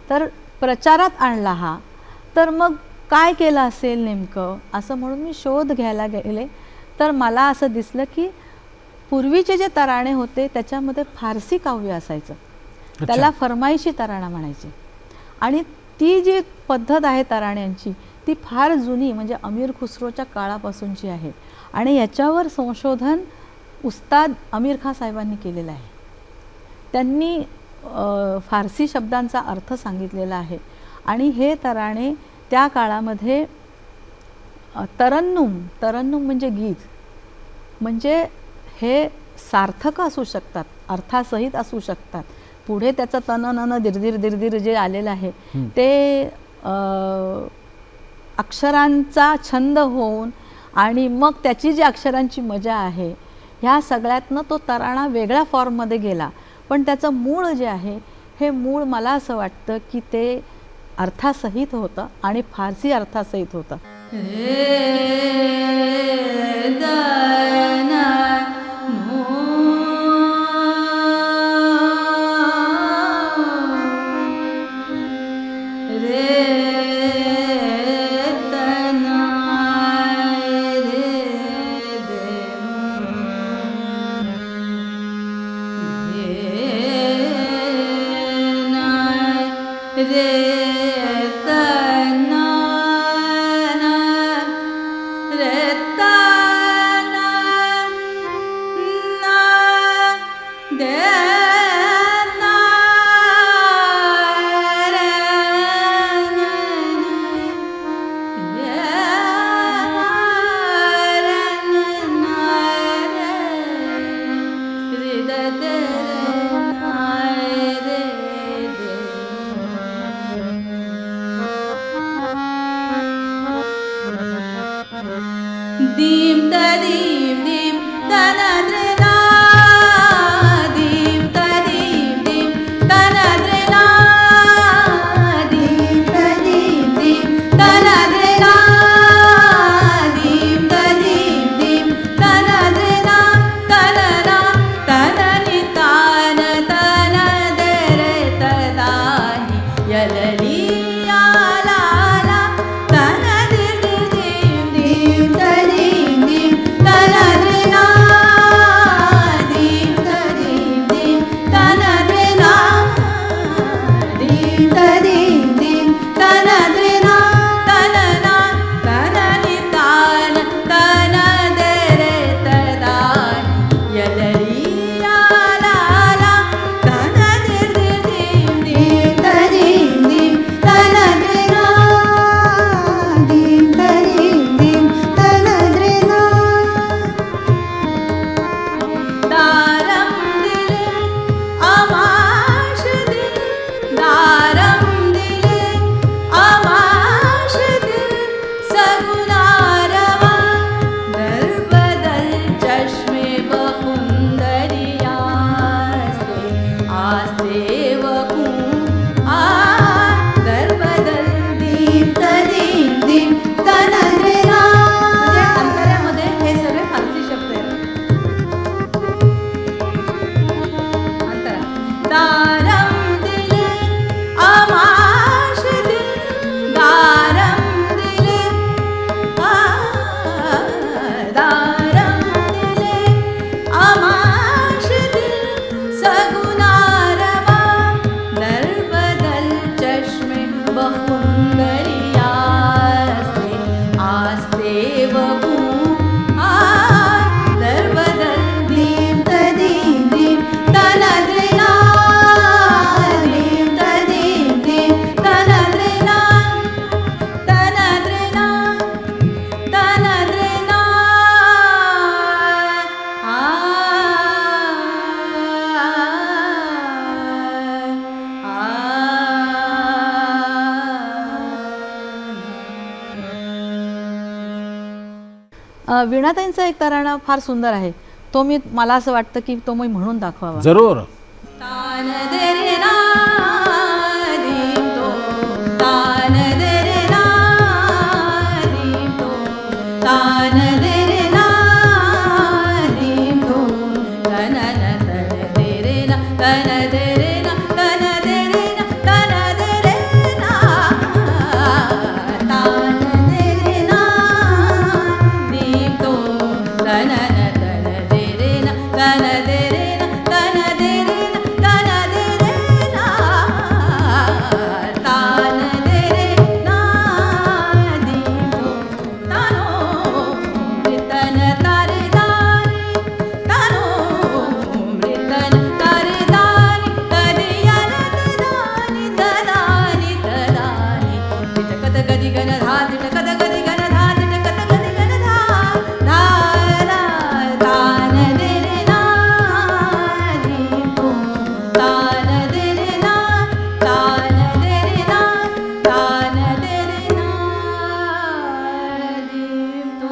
[SPEAKER 5] तर प्रचारात आणला हा. तर मग काय केलं असेल नेमकं असं म्हणून मी शोध घ्यायला गेले. तर मला असं दिसलं की पूर्वीचे जे तराणे होते त्याच्यामध्ये फारसी काव्य असायचं, त्याला फरमाईशी तराणा म्हणायचे. आणि ती जी पद्धत आहे तराण्यांची ती फार जुनी, म्हणजे अमीर खुसरोच्या काळापासूनची आहे. आणि याच्यावर संशोधन उस्ताद अमीर खां साहेबांनी केलेलं आहे. त्यांनी फारसी शब्दांचा अर्थ सांगितलेला आहे. आणि हे तराणे त्या काळामध्ये तरन्नुम म्हणजे गीत, म्हणजे हे सार्थक असू शकतात, अर्थासहित असू शकतात. पुढे त्याचं तन दिरदिर जे आलेलं आहे ते अक्षरांचा छंद होऊन आणि मग त्याची जी अक्षरांची मजा आहे ह्या सगळ्यातनं तो तराणा वेगळ्या फॉर्ममध्ये गेला. पण त्याचं मूळ जे आहे हे मूळ मला असं वाटतं की ते अर्थासहित होतं आणि फारसी अर्थासहित होतं. वीणाताईंचा एक तराणा फार सुंदर आहे, तो मला असं वाटतं की तो मी म्हणून दाखवावा.
[SPEAKER 4] जरूर.
[SPEAKER 1] तान धा तिट कद गदी गन धा तिट कद गदी गन धा धा रा तान दे रे ना री तो तान दे रे ना तान दे रे ना तान दे रे ना री तो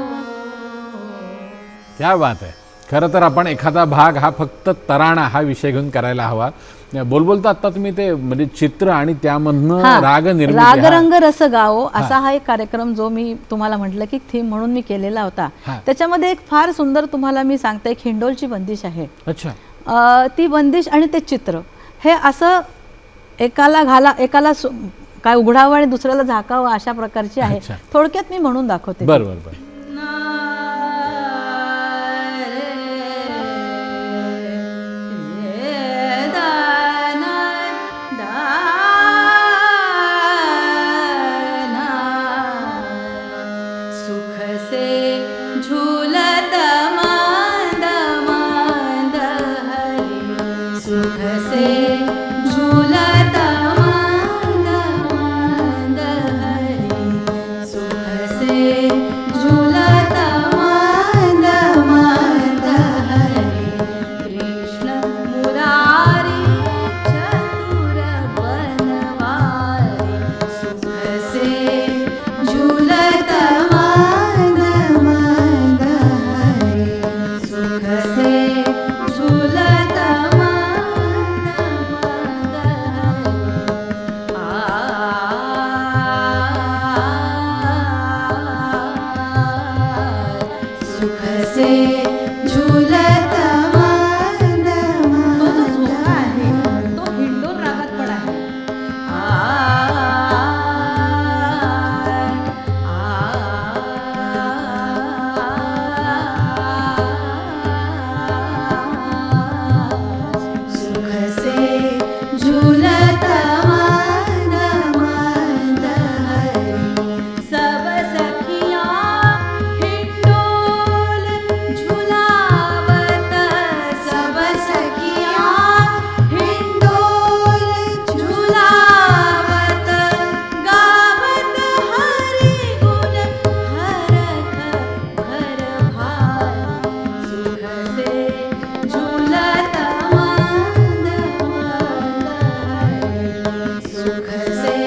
[SPEAKER 4] क्या बात आहे. खरं तर आपण एखादा भाग हा फक्त तराणा हा विषय घेऊन करायला हवा. बोलता आता तुम्ही ते म्हणजे चित्र आणि त्यामधनं राग निर्मिती
[SPEAKER 5] राग रंग रस गाओ असा हा एक कार्यक्रम जो मी तुम्हाला म्हटलं की थीम म्हणून मी केलेला होता. त्याच्यामध्ये एक फार सुंदर तुम्हाला मी सांगते, एक हिंडोलची बंदिश आहे.
[SPEAKER 4] अच्छा.
[SPEAKER 5] ती बंदिश आणि ते चित्र हे असं एकाला काय उघडावं आणि दुसऱ्याला झाकावं अशा प्रकारची आहे. थोडक्यात मी म्हणून दाखवते.
[SPEAKER 4] बरोबर.
[SPEAKER 1] झूलत मांद मांद हरी सुख से झूलत मांद मांद हरी सुख से झूलत मांद मांद हरी कृष्ण मुरारी चतुर बनवारी सुख से झूलत मांद मांद हरी सुख से झूलत मांद मांद हरी सुख से झूलत मांद मांद आहे तो हिंडोल रागात पण आहे. सुख से झूलत मांद मांद हरी सब सखियां हिंडोल झुलावत सब सखियां हिंडोल झुलावत गावत हरी गुण हरख भर भारी सुख से झूलत मांद मांद हरी सुख से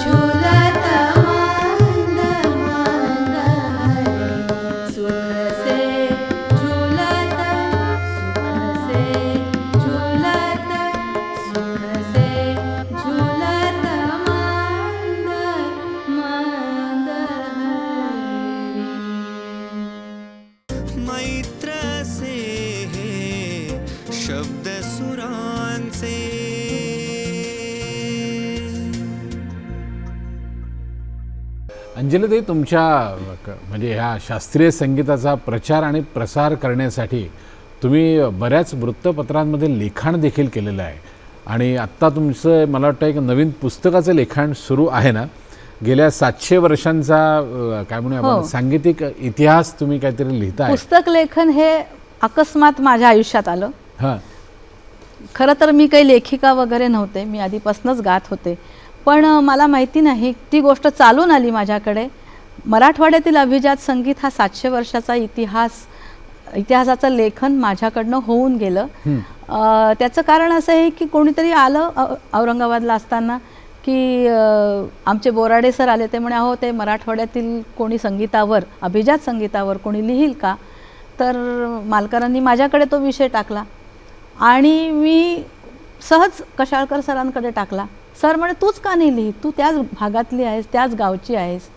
[SPEAKER 1] झूलत मांद मांद हरी सुख से झूलत सुख से झूलत सुख से झूलत मांद मांद हरी
[SPEAKER 2] मैत्र से शब्द सुरांचे
[SPEAKER 4] अंजलीताई, तुमच्या म्हणजे ह्या शास्त्रीय संगीताचा प्रचार आणि प्रसार करण्यासाठी तुम्ही बऱ्याच वृत्तपत्रांमध्ये लिखाण देखील केलेलं आहे आणि आत्ता तुमचं मला वाटतं एक नवीन पुस्तकाचं लिखाण सुरू आहे ना. गेल्या 700 वर्षांचा काय म्हणूया आपण सांगीतिक इतिहास तुम्ही काहीतरी लिहिताय.
[SPEAKER 5] पुस्तक लेखन हे अकस्मात माझ्या आयुष्यात आलं.
[SPEAKER 4] हां.
[SPEAKER 5] खरं तर मी काही लेखिका वगैरे नव्हते, मी आधीपासूनच गात होते. पण मला माहिती नाही ती गोष्ट चालून आली माझ्याकडे. मराठवाड्यातील अभिजात संगीत हा 700 वर्षाचा इतिहासाचं लेखन माझ्याकडनं होऊन गेलं. त्याचं कारण असं आहे की कोणीतरी आलं औरंगाबादला असताना की आमचे बोराडे सर आले. ते म्हणे अहो ते मराठवाड्यातील कोणी संगीतावर अभिजात संगीतावर कोणी लिहील का. तर मालकरांनी माझ्याकडे तो विषय टाकला आणि मी सहज कशाळकर सरांकडे टाकला. सर म्हणे तूच का नाही लिही, तू त्याच भागातली आहेस, त्याच गावची आहेस.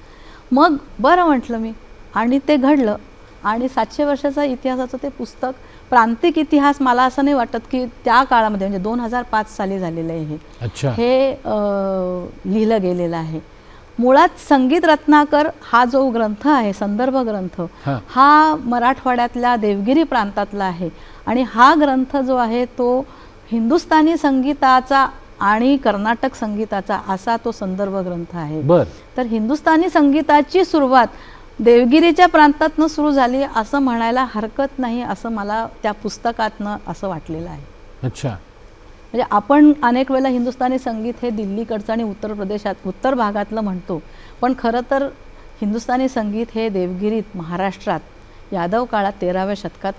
[SPEAKER 5] मग बरं म्हटलं मी आणि ते घडलं. आणि 700 वर्षाचा इतिहासाचं ते पुस्तक प्रांतिक इतिहास मला असं नाही वाटत की त्या काळामध्ये म्हणजे 2005 साली झालेलं आहे
[SPEAKER 4] अच्छा.
[SPEAKER 5] हे लिहिलं गेलेलं आहे. मुळात संगीत रत्नाकर हा जो ग्रंथ आहे संदर्भ ग्रंथ हा मराठवाड्यातल्या देवगिरी प्रांतातला आहे आणि हा ग्रंथ जो आहे तो हिंदुस्थानी संगीताचा आणि कर्नाटक संगीताचा असा तो संदर्भ ग्रंथ आहे. तर हिंदुस्थानी संगीताची सुरुवात देवगिरीच्या प्रांतातनं सुरू झाली असं म्हणायला हरकत नाही असं मला त्या पुस्तकातनं असं वाटलेलं आहे.
[SPEAKER 4] अच्छा.
[SPEAKER 5] म्हणजे आपण अनेक वेळेला हिंदुस्थानी संगीत हे दिल्लीकडचं आणि उत्तर प्रदेशात उत्तर भागातलं म्हणतो, पण खरं तर हिंदुस्थानी संगीत हे देवगिरीत महाराष्ट्रात यादव काळात 13व्या शतकात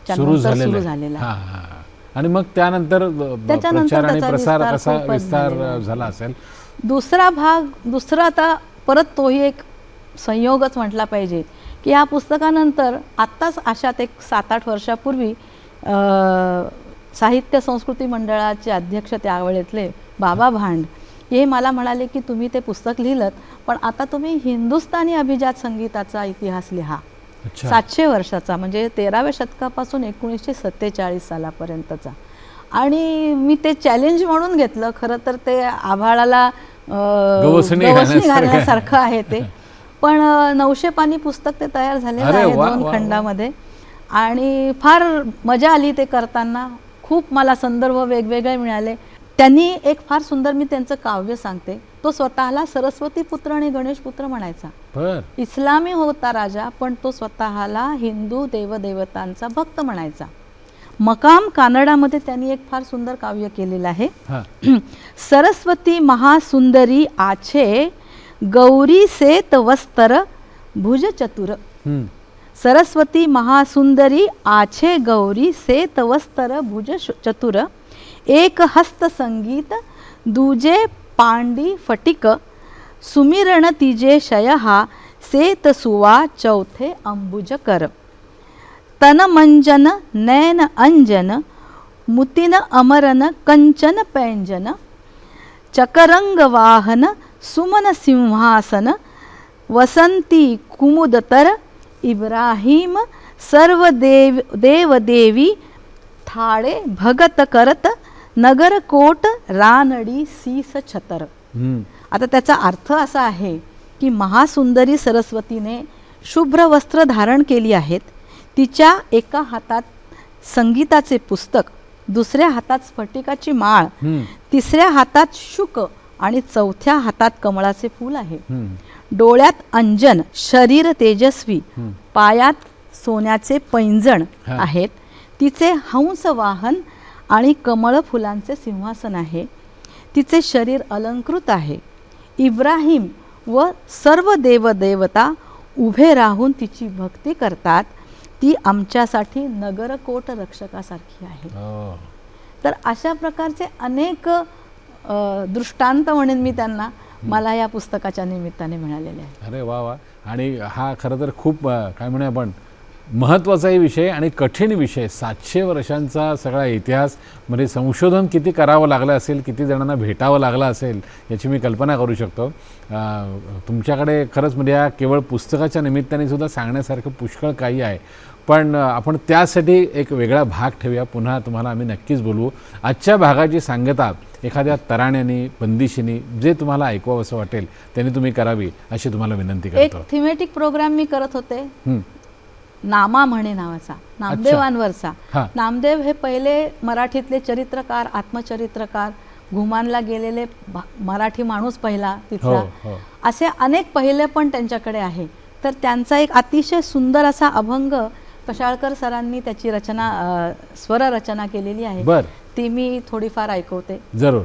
[SPEAKER 4] सुरू
[SPEAKER 5] सुरू
[SPEAKER 4] झालेलं
[SPEAKER 5] झालेला आहे.
[SPEAKER 4] हां हां. आणि मग त्यानंतर प्रचार आणि
[SPEAKER 5] त्याचा
[SPEAKER 4] प्रसार
[SPEAKER 5] विस्तार
[SPEAKER 4] कसा
[SPEAKER 5] खूपच
[SPEAKER 4] विस्तार
[SPEAKER 5] झालेला आहे.
[SPEAKER 4] झाला असेल?
[SPEAKER 5] दुसरा आता परत तोही एक संयोगच म्हटला पाहिजे की ह्या पुस्तकानंतर आत्ताच अशात एक 7-8 वर्षापूर्वी साहित्य संस्कृती मंडळाचे अध्यक्ष त्यावेळेतले बाबा भांड हे मला म्हणाले की तुम्ही ते पुस्तक लिहिलं, पण आता तुम्ही हिंदुस्थानी अभिजात संगीताचा इतिहास लिहा.
[SPEAKER 4] अच्छा.
[SPEAKER 5] 700 वर्षाचा, म्हणजे 13व्या शतकापासून 1947 सालापर्यंतचा. आणि मी ते चॅलेंज म्हणून घेतलं. खरं तर ते आभाळाला
[SPEAKER 4] गवसणी
[SPEAKER 5] घालण्यासारखं आहे ते, पण 900 पानी पुस्तक ते तयार झालेलं
[SPEAKER 4] अरे
[SPEAKER 5] आहे
[SPEAKER 4] वा,
[SPEAKER 5] 2
[SPEAKER 4] वा,
[SPEAKER 5] खंडामध्ये. आणि फार मजा आली ते करताना. खूप मला संदर्भ वेगवेगळे मिळाले. त्यांनी एक फार सुंदर, मी त्यांचं काव्य सांगते. तो स्वतःला सरस्वती पुत्र आणि गणेश पुत्र म्हणायचा.
[SPEAKER 4] बर.
[SPEAKER 5] इस्लामी होता राजा, पण तो स्वतःला हिंदू देवदेवतांचा भक्त म्हणायचा. मकाम कानडामध्ये त्यांनी एक फार सुंदर काव्य केलेलं आहे.
[SPEAKER 4] हां.
[SPEAKER 5] सरस्वती महासुंदरी आछे गौरी सेत वस्तर भुज चतुर.
[SPEAKER 4] हं.
[SPEAKER 5] सरस्वती महासुंदरी आछे गौरी सेत वस्तर भुज चतुर. एक हस्त संगीत दूजे पांडी फटिक. सुमिरण तिजे शयहा सेत सुवा चौथे अंबुज कर. तन मंजन नैन अंजन मुतिन अमरन कंचन पैंजन. चकरंग वाहन सुमन सिंहासन वसंती कुमुदतर. इब्राहिम सर्व देवदेवी थाळे भगत करत. नगरकोट रानडी सीस छतर.
[SPEAKER 4] हं.
[SPEAKER 5] आता त्याचा अर्थ असा आहे की महासुंदरी सरस्वतीने शुभ्र वस्त्र धारण केली आहेत. तिच्या एका हातात संगीताचे पुस्तक, दुसऱ्या हातात स्फटिकाची माळ, तिसऱ्या हातात शुक आणि चौथ्या हातात कमळाचे फूल आहे. डोळ्यात अंजन, शरीर तेजस्वी, पायात सोन्याचे पैंजण आहेत. तिचे हंस वाहन आणि कमळ फुलांचे सिंहासन आहे. तिचे शरीर अलंकृत आहे. इब्राहिम व सर्व देवदेवता उभे राहून तिची भक्ती करतात. ती आमच्यासाठी नगरकोट रक्षकासारखी आहे. तर अशा प्रकारचे अनेक दृष्टांत म्हणेन मी त्यांना, मला या पुस्तकाच्या निमित्ताने मिळालेले आहे.
[SPEAKER 4] अरे वा वा. आणि हा खरं तर खूप काय म्हणूया आपण महत्त्वाचाही विषय आणि कठीण विषय. 700 वर्षांचा सगळा इतिहास, म्हणजे संशोधन किती करावं लागलं असेल, किती जणांना भेटावं लागलं असेल याची मी कल्पना करू शकतो. तुमच्याकडे खरंच म्हणजे या केवळ पुस्तकाच्या निमित्ताने सुद्धा सांगण्यासारखं पुष्कळ काही आहे. पण आपण त्यासाठी एक वेगळा भाग ठेवूया. पुन्हा तुम्हाला आम्ही नक्कीच बोलवू. आजच्या भागाची सांगता एखाद्या तराण्यानी, बंदिशीनी जे तुम्हाला ऐकवावं असं वाटेल त्यांनी तुम्ही करावी अशी तुम्हाला विनंती
[SPEAKER 5] एक
[SPEAKER 4] करतो.
[SPEAKER 5] थिमेटिक प्रोग्राम मी करत होते, नामा म्हणे नावाचा, नामदेवांवरचा. नामदेव हे पहिले मराठीतले चरित्रकार, आत्मचरित्रकार, घुमानला गेलेले मराठी माणूस पहिला तिथला. असे अनेक पहिले पण त्यांच्याकडे आहे. तर त्यांचा एक अतिशय सुंदर असा अभंग कशाळकर सरांनी त्याची रचना, स्वर रचना केलेली आहे. ती मी थोडीफार ऐकवते.
[SPEAKER 4] जरूर.